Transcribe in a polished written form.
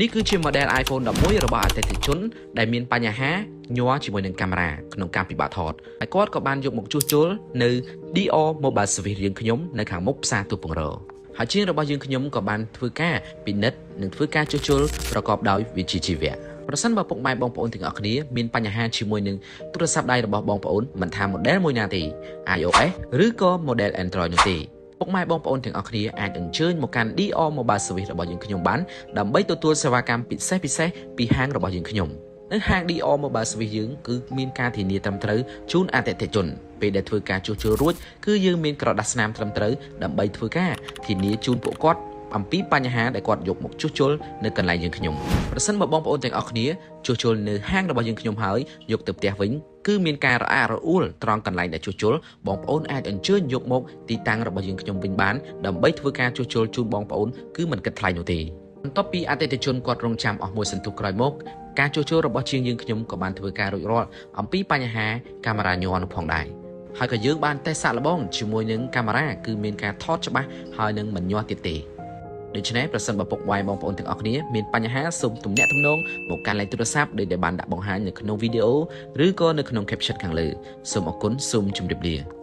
នេះគឺជា model iPhone 11របស់អតិថិជនដែលមានបញ្ហាញ័រជាមួយនឹងកាមេរ៉ាក្នុងការពិបាកថតហើយគាត់ក៏បានយកមកជួសជុលនៅ Dior Mobile Service យើងខ្ញុំនៅខាងមុខផ្សារទូពង្រហើយជាងរបស់យើងខ្ញុំក៏បានធ្វើការពិនិត្យនិងធ្វើការជួសជុលប្រកបដោយវិជ្ជាជីវៈប្រសិនបើពុកម៉ែបងប្អូនទាំងអស់គ្នាមានបញ្ហាជាមួយនឹងទូរស័ព្ទដៃរបស់បងប្អូនមិនថា model មួយណាទេ iOS ឬក៏ model Android នោះទេពុកម៉ែបងប្អូនទាំងអស់គ្នាអាចអញ្ជើញមកកាន់ Dior Mobile Service របស់យើងខ្ញុំបានដើម្បីទទួលសេវាកម្មពិសេសពីហាងរបស់យើងខ្ញុំនៅហាង Dior Mobile Service យើងគឺមានការធានាត្រឹមត្រូវជូនអតិថិជនពេលដែលធ្វើការជួសជុលរួចគឺយើងមានក្រដាសស្នាមត្រឹមត្រូវដើម្បីធ្វើការធានាជូនពួកគាត់អំពីបញ្ហាដែលគាត់យកមកជួសជុលនៅកន្លែងយើងខ្ញុំប្រសិនបើបងប្អូនទាំងអស់គ្នាជួសជុលនៅហាងរបស់យើងខ្ញុំហើយយកទៅផ្ទះវិញគឺមានការរអាក់រអួលត្រង់កន្លែងដែលជួសជុលបងប្អូនអាចអញ្ជើញយកមកទីតាំងរបស់យើងខ្ញុំវិញបានដើម្បីធ្វើការជួសជុលជូនបងប្អូនគឺមិនគិតថ្លៃនោះទេបន្ទាប់ពីអតិថិជនគាត់រងចាំអស់មួយសន្ទុះក្រោយមកការជួសជុលរបស់ជាងយើងខ្ញុំក៏បានធ្វើការរួចរាល់អំពីបញ្ហាកាមេរ៉ាញ័រនោះផងដែរហើយក៏យើងបានតេស្តសាកល្បងជាមួយនឹងកាមេរ៉ាគឺមានការថតច្បាស់ហើយនឹងមិនញ័រទៀតទេដូច្នេះប្រសិនបើពុកម៉ែបងប្អូនទាំងអស់គ្នាមានបញ្ហាសូមទំនាក់ទំនងមកកាន់លេខទូរស័ព្ទដែលបានដាក់បង្ហាញនៅក្នុងវីដេអូឬក៏នៅក្នុង caption ខាងលើសូមអរគុណសូមជម្រាបលា